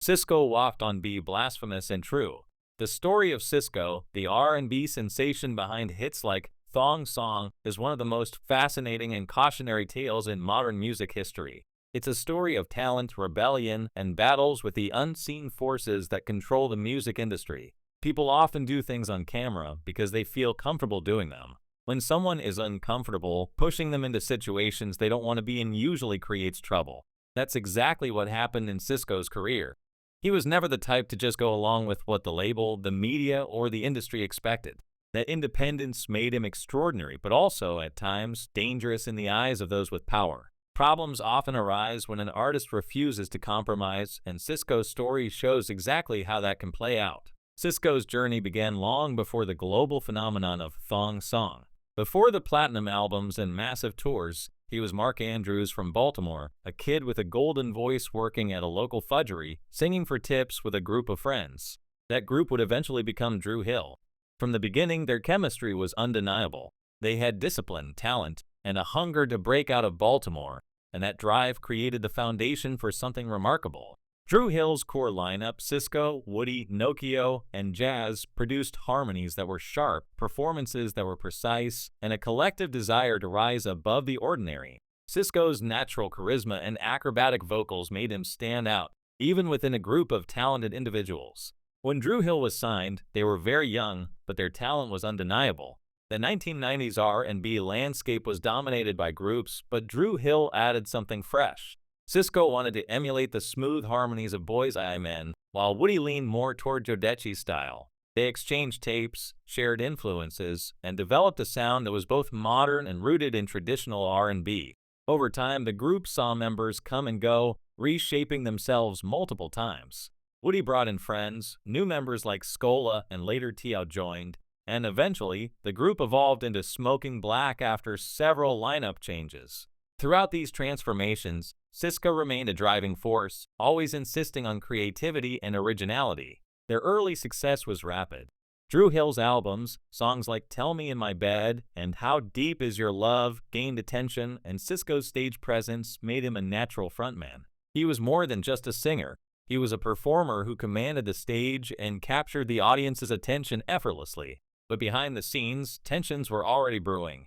Cisco walked on be blasphemous and true. The story of Cisco, the R&B sensation behind hits like Thong Song, is one of the most fascinating and cautionary tales in modern music history. It's a story of talent, rebellion, and battles with the unseen forces that control the music industry. People often do things on camera because they feel comfortable doing them. When someone is uncomfortable, pushing them into situations they don't want to be in usually creates trouble. That's exactly what happened in Cisco's career. He was never the type to just go along with what the label, the media, or the industry expected. That independence made him extraordinary, but also, at times, dangerous in the eyes of those with power. Problems often arise when an artist refuses to compromise, and Cisco's story shows exactly how that can play out. Cisco's journey began long before the global phenomenon of Thong Song. Before the platinum albums and massive tours, he was Mark Andrews from Baltimore, a kid with a golden voice working at a local fudgery, singing for tips with a group of friends. That group would eventually become Dru Hill. From the beginning, their chemistry was undeniable. They had discipline, talent, and a hunger to break out of Baltimore, and that drive created the foundation for something remarkable. Dru Hill's core lineup, Cisco, Woody, Nokio, and Jazz, produced harmonies that were sharp, performances that were precise, and a collective desire to rise above the ordinary. Cisco's natural charisma and acrobatic vocals made him stand out, even within a group of talented individuals. When Dru Hill was signed, they were very young, but their talent was undeniable. The 1990s R&B landscape was dominated by groups, but Dru Hill added something fresh. Cisco wanted to emulate the smooth harmonies of Boys I Men, while Woody leaned more toward Jodeci's style. They exchanged tapes, shared influences, and developed a sound that was both modern and rooted in traditional R&B. Over time, the group saw members come and go, reshaping themselves multiple times. Woody brought in friends, new members like Scola and later Tio joined, and eventually, the group evolved into Smoking Black after several lineup changes. Throughout these transformations, Cisco remained a driving force, always insisting on creativity and originality. Their early success was rapid. Dru Hill's albums, songs like Tell Me in My Bed and How Deep Is Your Love, gained attention, and Cisco's stage presence made him a natural frontman. He was more than just a singer. He was a performer who commanded the stage and captured the audience's attention effortlessly. But behind the scenes, tensions were already brewing.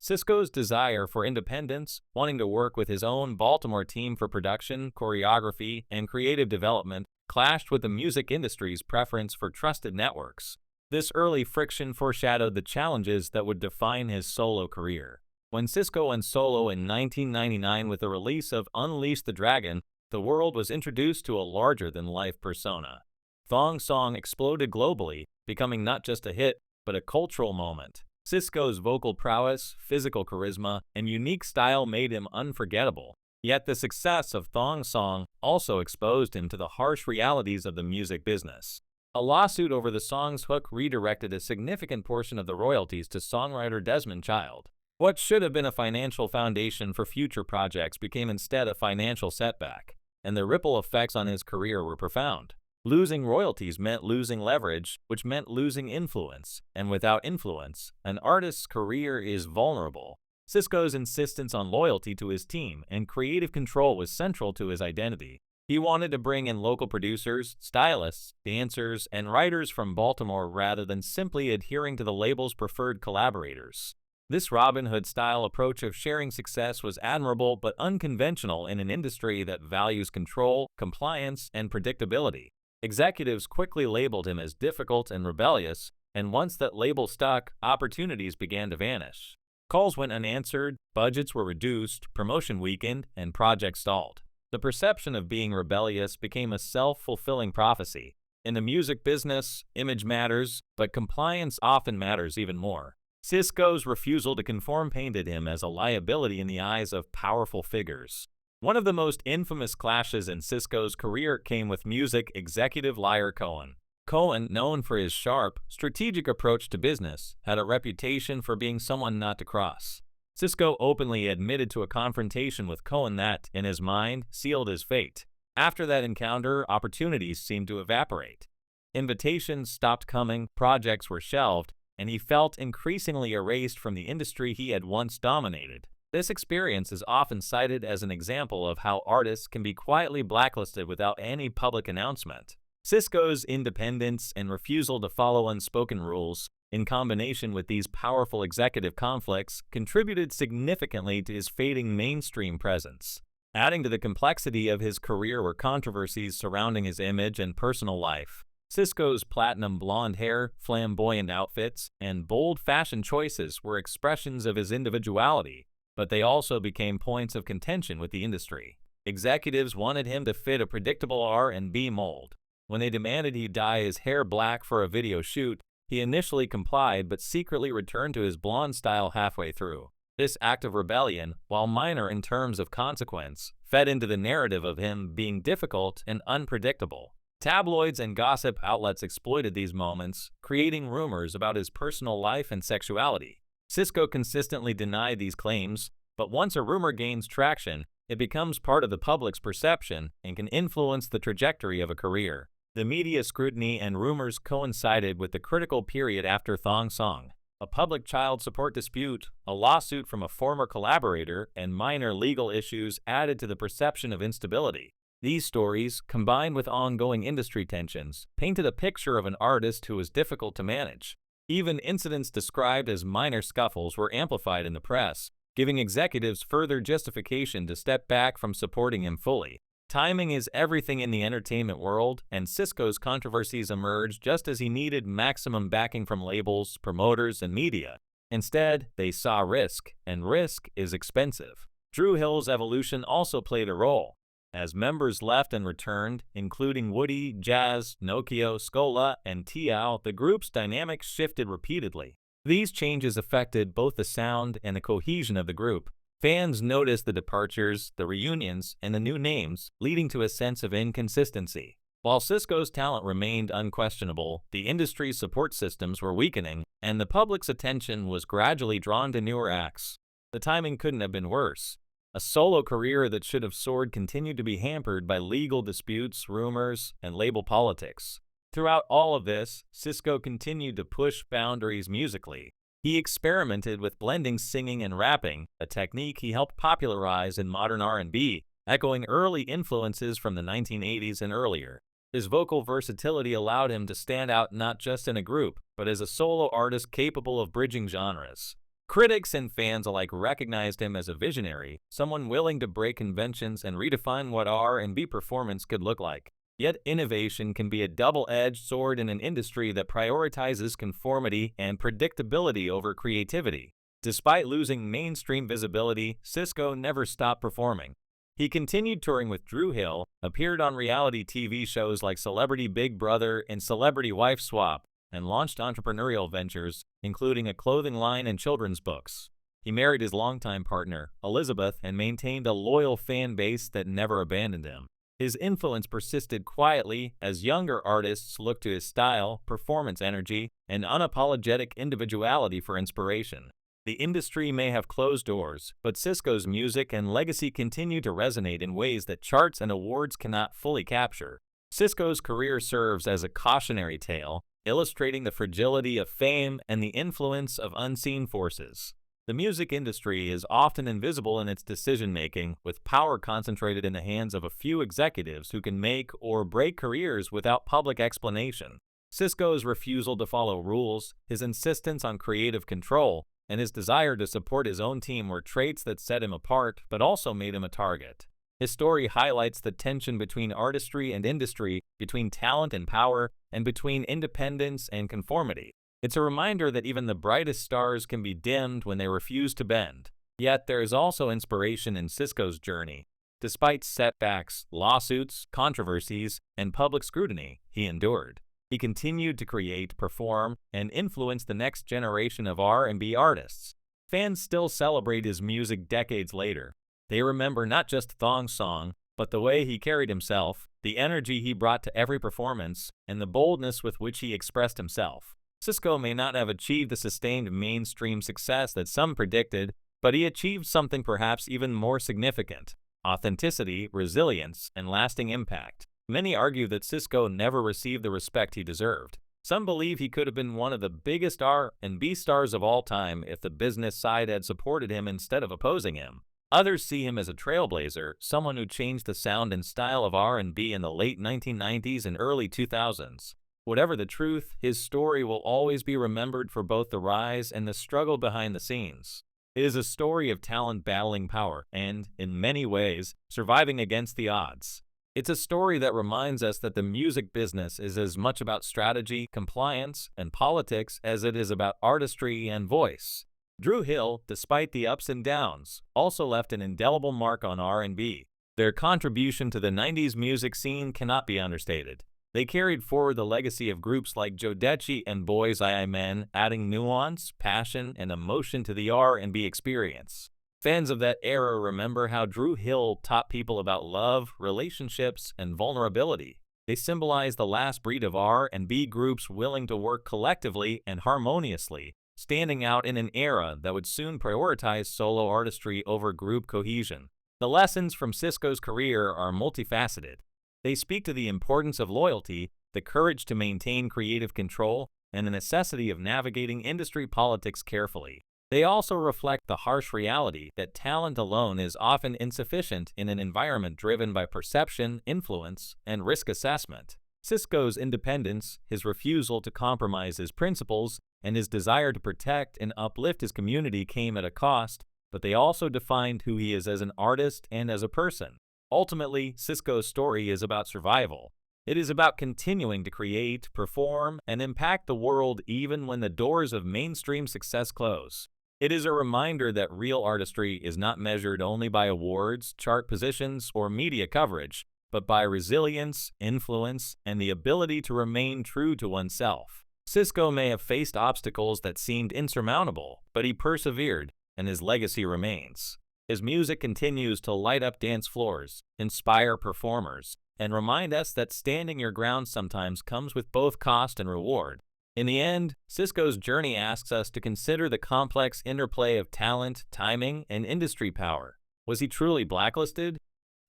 Cisco's desire for independence, wanting to work with his own Baltimore team for production, choreography, and creative development, clashed with the music industry's preference for trusted networks. This early friction foreshadowed the challenges that would define his solo career. When Cisco went solo in 1999 with the release of Unleash the Dragon, the world was introduced to a larger-than-life persona. Thong Song exploded globally, becoming not just a hit, but a cultural moment. Cisco's vocal prowess, physical charisma, and unique style made him unforgettable. Yet the success of Thong Song also exposed him to the harsh realities of the music business. A lawsuit over the song's hook redirected a significant portion of the royalties to songwriter Desmond Child. What should have been a financial foundation for future projects became instead a financial setback, and the ripple effects on his career were profound. Losing royalties meant losing leverage, which meant losing influence, and without influence, an artist's career is vulnerable. Cisco's insistence on loyalty to his team and creative control was central to his identity. He wanted to bring in local producers, stylists, dancers, and writers from Baltimore rather than simply adhering to the label's preferred collaborators. This Robin Hood-style approach of sharing success was admirable but unconventional in an industry that values control, compliance, and predictability. Executives quickly labeled him as difficult and rebellious, and once that label stuck, opportunities began to vanish. Calls went unanswered, budgets were reduced, promotion weakened, and projects stalled. The perception of being rebellious became a self-fulfilling prophecy. In the music business, image matters, but compliance often matters even more. Cisco's refusal to conform painted him as a liability in the eyes of powerful figures. One of the most infamous clashes in Cisco's career came with music executive Liar Cohen. Cohen, known for his sharp, strategic approach to business, had a reputation for being someone not to cross. Cisco openly admitted to a confrontation with Cohen that, in his mind, sealed his fate. After that encounter, opportunities seemed to evaporate. Invitations stopped coming, projects were shelved, and he felt increasingly erased from the industry he had once dominated. This experience is often cited as an example of how artists can be quietly blacklisted without any public announcement. Cisco's independence and refusal to follow unspoken rules, in combination with these powerful executive conflicts, contributed significantly to his fading mainstream presence. Adding to the complexity of his career were controversies surrounding his image and personal life. Cisco's platinum blonde hair, flamboyant outfits, and bold fashion choices were expressions of his individuality, but they also became points of contention with the industry. Executives wanted him to fit a predictable R&B mold. When they demanded he dye his hair black for a video shoot, he initially complied but secretly returned to his blonde style halfway through. This act of rebellion, while minor in terms of consequence, fed into the narrative of him being difficult and unpredictable. Tabloids and gossip outlets exploited these moments, creating rumors about his personal life and sexuality. Cisco consistently denied these claims, but once a rumor gains traction, it becomes part of the public's perception and can influence the trajectory of a career. The media scrutiny and rumors coincided with the critical period after Thong Song. A public child support dispute, a lawsuit from a former collaborator, and minor legal issues added to the perception of instability. These stories, combined with ongoing industry tensions, painted a picture of an artist who was difficult to manage. Even incidents described as minor scuffles were amplified in the press, giving executives further justification to step back from supporting him fully. Timing is everything in the entertainment world, and Cisco's controversies emerged just as he needed maximum backing from labels, promoters, and media. Instead, they saw risk, and risk is expensive. Dru Hill's evolution also played a role. As members left and returned, including Woody, Jazz, Nokio, Scola, and Tiao, the group's dynamics shifted repeatedly. These changes affected both the sound and the cohesion of the group. Fans noticed the departures, the reunions, and the new names, leading to a sense of inconsistency. While Cisco's talent remained unquestionable, the industry's support systems were weakening, and the public's attention was gradually drawn to newer acts. The timing couldn't have been worse. A solo career that should have soared continued to be hampered by legal disputes, rumors, and label politics. Throughout all of this, Cisco continued to push boundaries musically. He experimented with blending singing and rapping, a technique he helped popularize in modern R&B, echoing early influences from the 1980s and earlier. His vocal versatility allowed him to stand out not just in a group, but as a solo artist capable of bridging genres. Critics and fans alike recognized him as a visionary, someone willing to break conventions and redefine what R&B performance could look like. Yet innovation can be a double-edged sword in an industry that prioritizes conformity and predictability over creativity. Despite losing mainstream visibility, Cisco never stopped performing. He continued touring with Dru Hill, appeared on reality TV shows like Celebrity Big Brother and Celebrity Wife Swap, and launched entrepreneurial ventures, including a clothing line and children's books. He married his longtime partner, Elizabeth, and maintained a loyal fan base that never abandoned him. His influence persisted quietly as younger artists looked to his style, performance energy, and unapologetic individuality for inspiration. The industry may have closed doors, but Cisco's music and legacy continue to resonate in ways that charts and awards cannot fully capture. Cisco's career serves as a cautionary tale, illustrating the fragility of fame and the influence of unseen forces. The music industry is often invisible in its decision-making, with power concentrated in the hands of a few executives who can make or break careers without public explanation. Cisco's refusal to follow rules, his insistence on creative control, and his desire to support his own team were traits that set him apart but also made him a target. His story highlights the tension between artistry and industry, between talent and power, and between independence and conformity. It's a reminder that even the brightest stars can be dimmed when they refuse to bend. Yet there is also inspiration in Cisco's journey. Despite setbacks, lawsuits, controversies, and public scrutiny, he endured. He continued to create, perform, and influence the next generation of R&B artists. Fans still celebrate his music decades later. They remember not just Thong Song, but the way he carried himself, the energy he brought to every performance, and the boldness with which he expressed himself. Cisco may not have achieved the sustained mainstream success that some predicted, but he achieved something perhaps even more significant: authenticity, resilience, and lasting impact. Many argue that Cisco never received the respect he deserved. Some believe he could have been one of the biggest R&B stars of all time if the business side had supported him instead of opposing him. Others see him as a trailblazer, someone who changed the sound and style of R&B in the late 1990s and early 2000s. Whatever the truth, his story will always be remembered for both the rise and the struggle behind the scenes. It is a story of talent battling power and, in many ways, surviving against the odds. It's a story that reminds us that the music business is as much about strategy, compliance, and politics as it is about artistry and voice. Dru Hill, despite the ups and downs, also left an indelible mark on R&B. Their contribution to the 90s music scene cannot be understated. They carried forward the legacy of groups like Jodeci and Boys I Men, adding nuance, passion, and emotion to the R&B experience. Fans of that era remember how Dru Hill taught people about love, relationships, and vulnerability. They symbolize the last breed of R&B groups willing to work collectively and harmoniously, standing out in an era that would soon prioritize solo artistry over group cohesion. The lessons from Sisqó's career are multifaceted. They speak to the importance of loyalty, the courage to maintain creative control, and the necessity of navigating industry politics carefully. They also reflect the harsh reality that talent alone is often insufficient in an environment driven by perception, influence, and risk assessment. Sisqó's independence, his refusal to compromise his principles, and his desire to protect and uplift his community came at a cost, but they also defined who he is as an artist and as a person. Ultimately, Sisqó's story is about survival. It is about continuing to create, perform, and impact the world even when the doors of mainstream success close. It is a reminder that real artistry is not measured only by awards, chart positions, or media coverage, but by resilience, influence, and the ability to remain true to oneself. Sisqó may have faced obstacles that seemed insurmountable, but he persevered, and his legacy remains. His music continues to light up dance floors, inspire performers, and remind us that standing your ground sometimes comes with both cost and reward. In the end, Sisqó's journey asks us to consider the complex interplay of talent, timing, and industry power. Was he truly blacklisted?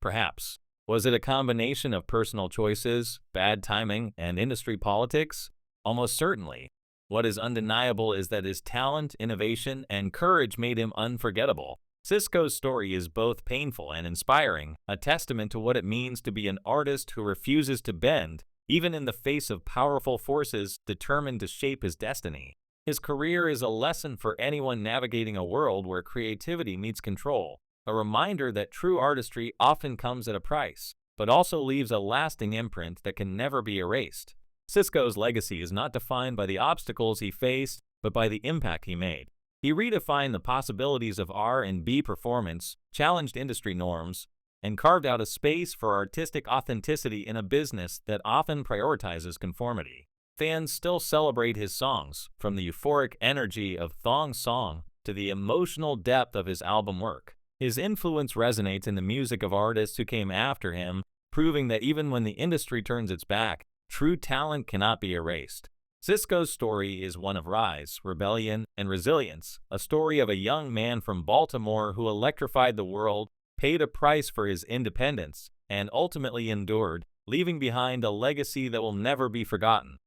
Perhaps. Was it a combination of personal choices, bad timing, and industry politics? Almost certainly. What is undeniable is that his talent, innovation, and courage made him unforgettable. Sisqó's story is both painful and inspiring, a testament to what it means to be an artist who refuses to bend, even in the face of powerful forces determined to shape his destiny. His career is a lesson for anyone navigating a world where creativity meets control, a reminder that true artistry often comes at a price, but also leaves a lasting imprint that can never be erased. Sisqó's legacy is not defined by the obstacles he faced, but by the impact he made. He redefined the possibilities of R&B performance, challenged industry norms, and carved out a space for artistic authenticity in a business that often prioritizes conformity. Fans still celebrate his songs, from the euphoric energy of Thong Song to the emotional depth of his album work. His influence resonates in the music of artists who came after him, proving that even when the industry turns its back, true talent cannot be erased. Sisqó's story is one of rise, rebellion, and resilience, a story of a young man from Baltimore who electrified the world, paid a price for his independence, and ultimately endured, leaving behind a legacy that will never be forgotten.